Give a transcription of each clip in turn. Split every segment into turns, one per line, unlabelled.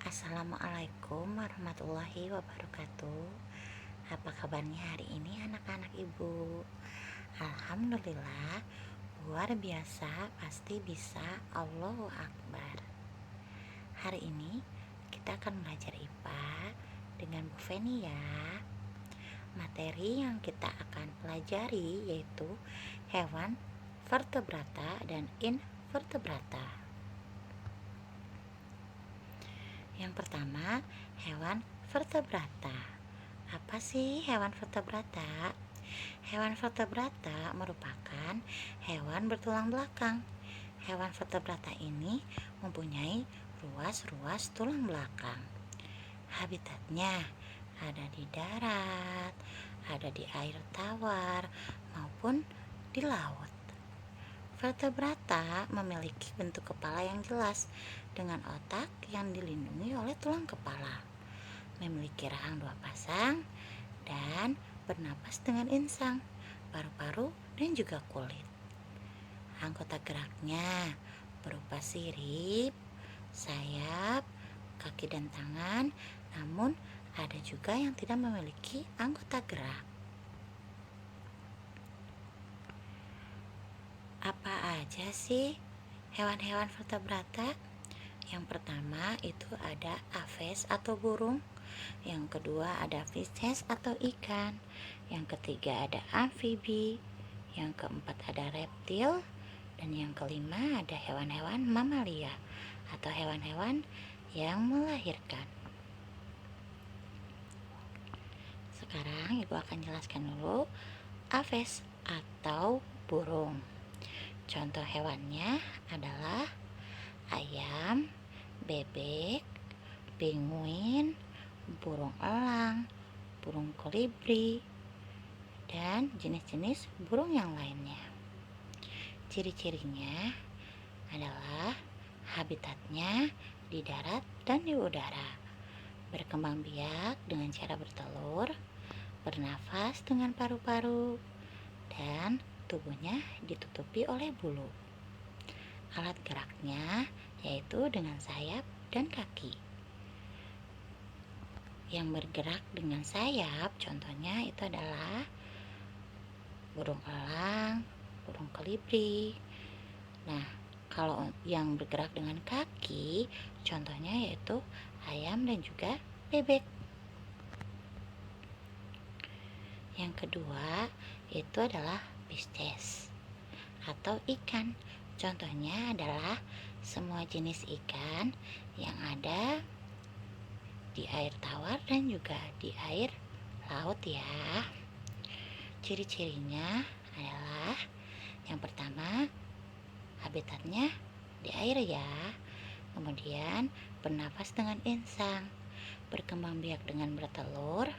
Assalamualaikum warahmatullahi wabarakatuh. Apa kabarnya hari ini anak-anak ibu? Alhamdulillah, luar biasa, pasti bisa. Allahu Akbar. Hari ini kita akan belajar IPA dengan Bu Feni ya. Materi yang kita akan pelajari yaitu hewan vertebrata dan invertebrata. Yang pertama, hewan vertebrata. Apa sih hewan vertebrata? Hewan vertebrata merupakan hewan bertulang belakang. Hewan vertebrata ini mempunyai ruas-ruas tulang belakang. Habitatnya ada di darat, ada di air tawar, maupun di laut. Vertebrata memiliki bentuk kepala yang jelas dengan otak yang dilindungi oleh tulang kepala, memiliki rahang 2 pasang, dan bernapas dengan insang, paru-paru, dan juga kulit. Anggota geraknya berupa sirip, sayap, kaki dan tangan, namun ada juga yang tidak memiliki anggota gerak. Apa aja sih hewan-hewan vertebrata? Yang pertama itu ada aves atau burung, yang kedua ada fishes atau ikan, yang ketiga ada amfibi, yang keempat ada reptil, dan yang kelima ada hewan-hewan mamalia atau hewan-hewan yang melahirkan. Sekarang ibu akan jelaskan dulu aves atau burung. Contoh hewannya adalah ayam, bebek, penguin, burung elang, burung kolibri, dan jenis-jenis burung yang lainnya. Ciri-cirinya adalah habitatnya di darat dan di udara, berkembang biak dengan cara bertelur, bernafas dengan paru-paru, dan tubuhnya ditutupi oleh bulu. Alat geraknya yaitu dengan sayap dan kaki. Yang bergerak dengan sayap contohnya itu adalah burung elang, burung kolibri. Nah, kalau yang bergerak dengan kaki contohnya yaitu ayam dan juga bebek. Yang kedua itu adalah fishes atau ikan. Contohnya adalah semua jenis ikan yang ada di air tawar dan juga di air laut ya. Ciri-cirinya adalah yang pertama habitatnya di air ya. Kemudian bernafas dengan insang, berkembang biak dengan bertelur,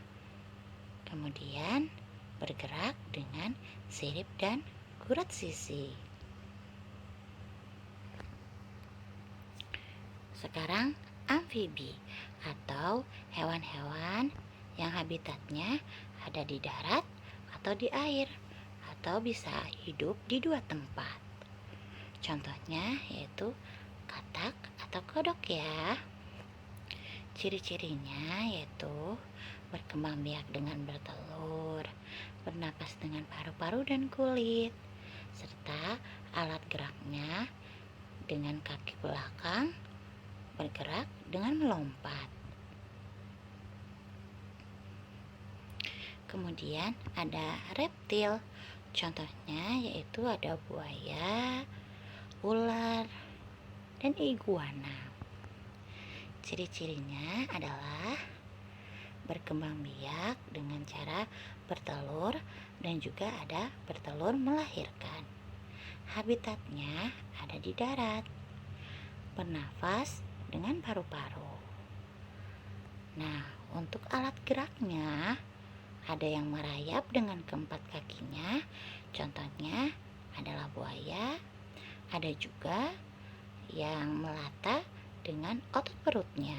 kemudian bergerak dengan sirip dan gurat sisi. Sekarang amfibi atau hewan-hewan yang habitatnya ada di darat atau di air atau bisa hidup di 2 tempat. Contohnya yaitu katak atau kodok ya. Ciri-cirinya yaitu berkembang biak dengan bertelur, bernapas dengan paru-paru dan kulit, serta alat geraknya dengan kaki belakang bergerak dengan melompat. Kemudian ada reptil, contohnya yaitu ada buaya, ular, dan iguana. Ciri-cirinya adalah berkembang biak dengan cara bertelur dan juga ada bertelur melahirkan. Habitatnya ada di darat, bernafas dengan paru-paru. Nah, untuk alat geraknya ada yang merayap dengan keempat kakinya, contohnya adalah buaya. Ada juga yang melata dengan otot perutnya.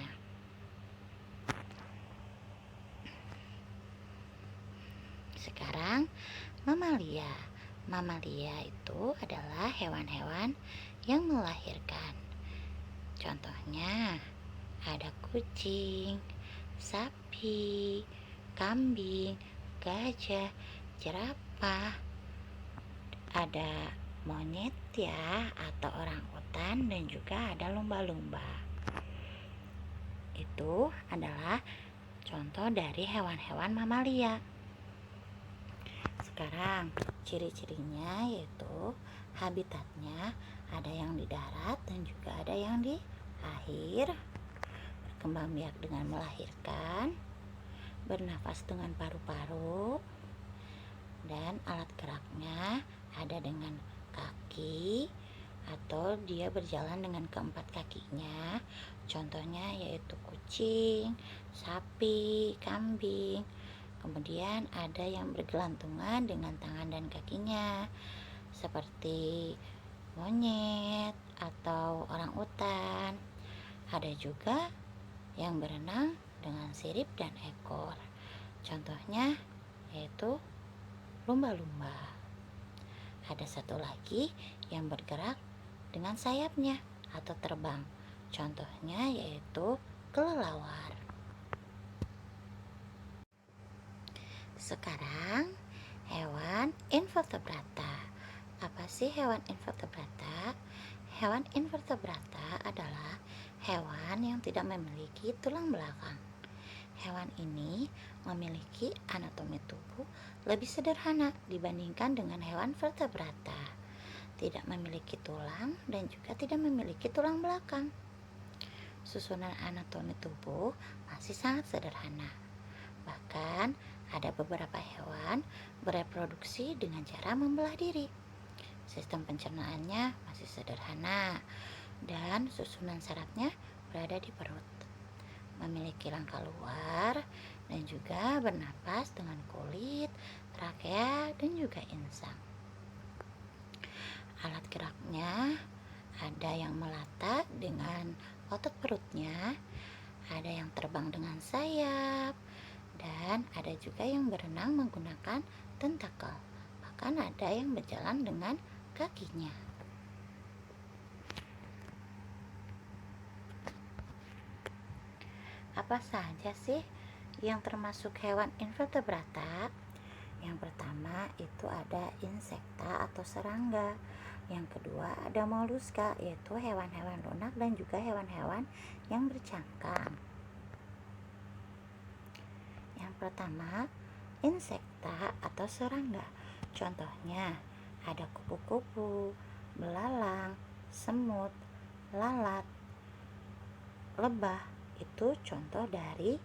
Sekarang mamalia. Mamalia itu adalah hewan-hewan yang melahirkan. Contohnya Ada kucing, sapi, kambing, gajah, jerapah, ada monyet ya atau orangutan, dan juga ada lumba-lumba. Itu adalah contoh dari hewan-hewan mamalia. Sekarang ciri-cirinya yaitu habitatnya ada yang di darat dan juga ada yang di air, berkembang biak dengan melahirkan, bernafas dengan paru-paru, dan alat geraknya ada dengan kaki atau dia berjalan dengan keempat kakinya. Contohnya yaitu kucing, sapi, kambing. Kemudian ada yang bergelantungan dengan tangan dan kakinya seperti monyet atau orangutan. Ada juga yang berenang dengan sirip dan ekor. Contohnya yaitu lumba-lumba. Ada satu lagi yang bergerak dengan sayapnya atau terbang. Contohnya yaitu kelelawar. Sekarang hewan invertebrata. Apa sih hewan invertebrata? Hewan invertebrata adalah hewan yang tidak memiliki tulang belakang. Hewan ini memiliki anatomi tubuh lebih sederhana dibandingkan dengan hewan vertebrata. Tidak memiliki tulang dan juga tidak memiliki tulang belakang. Susunan anatomi tubuh masih sangat sederhana. Bahkan ada beberapa hewan bereproduksi dengan cara membelah diri. Sistem pencernaannya masih sederhana dan susunan sarafnya berada di perut. Memiliki rangka luar dan juga bernapas dengan kulit, trakea, dan juga insang. Alat geraknya ada yang melata dengan otot perutnya, ada yang terbang dengan sayap, dan ada juga yang berenang menggunakan tentakel. Bahkan ada yang berjalan dengan kakinya. Apa saja sih yang termasuk hewan invertebrata? Yang pertama itu ada insekta atau serangga. Yang kedua ada moluska, yaitu hewan-hewan lunak dan juga hewan-hewan yang bercangkang. Yang pertama, insekta atau serangga. Contohnya ada kupu-kupu, belalang, semut, lalat, lebah. Itu contoh dari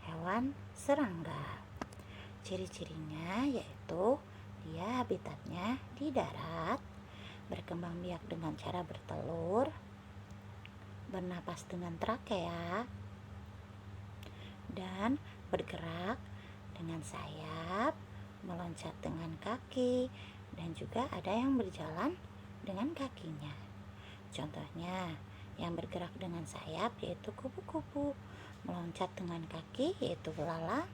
hewan serangga. Ciri-cirinya yaitu dia habitatnya di darat, berkembang biak dengan cara bertelur, bernapas dengan trakea, dan bergerak dengan sayap, meloncat dengan kaki, dan juga ada yang berjalan dengan kakinya. Contohnya yang bergerak dengan sayap yaitu kupu-kupu, meloncat dengan kaki yaitu belalang,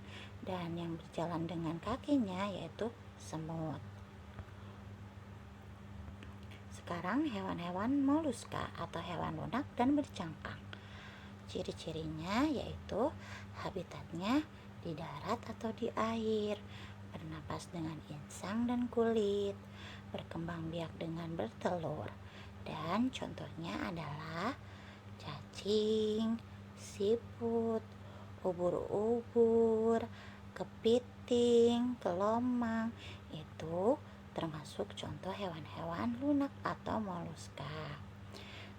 dan yang berjalan dengan kakinya yaitu semut. Sekarang hewan-hewan moluska atau hewan lunak dan bercangkang. Ciri-cirinya yaitu habitatnya di darat atau di air, bernapas dengan insang dan kulit, berkembang biak dengan bertelur. Dan contohnya adalah cacing, siput, ubur-ubur, kepiting, kelomang. Itu termasuk contoh hewan-hewan lunak atau moluska.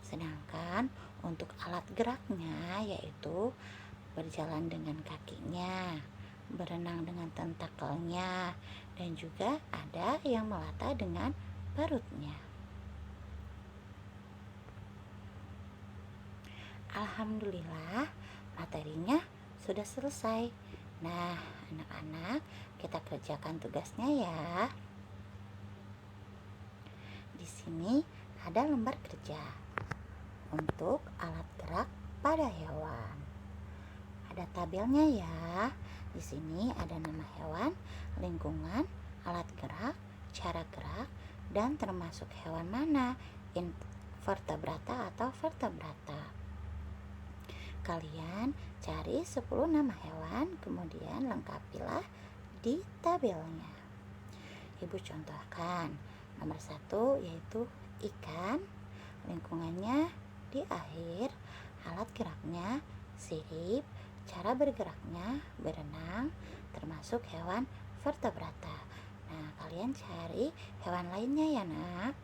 Sedangkan untuk alat geraknya yaitu berjalan dengan kakinya, berenang dengan tentakelnya, dan juga ada yang melata dengan perutnya. Alhamdulillah, materinya sudah selesai. Nah, anak-anak, kita kerjakan tugasnya ya. Di sini ada lembar kerja untuk alat gerak pada hewan. Ada tabelnya ya. Di sini ada nama hewan, lingkungan, alat gerak, cara gerak, dan termasuk hewan mana, invertebrata atau vertebrata. Kalian cari 10 nama hewan, kemudian lengkapilah di tabelnya. Ibu contohkan. Nomor 1 yaitu ikan, lingkungannya di akhir, alat geraknya sirip, cara bergeraknya berenang, termasuk hewan vertebrata. Nah, kalian cari hewan lainnya ya, Nak.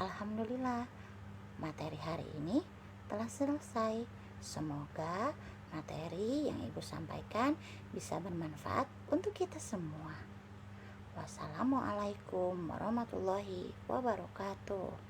Alhamdulillah, materi hari ini telah selesai. Semoga materi yang Ibu sampaikan bisa bermanfaat untuk kita semua. Wassalamualaikum warahmatullahi wabarakatuh.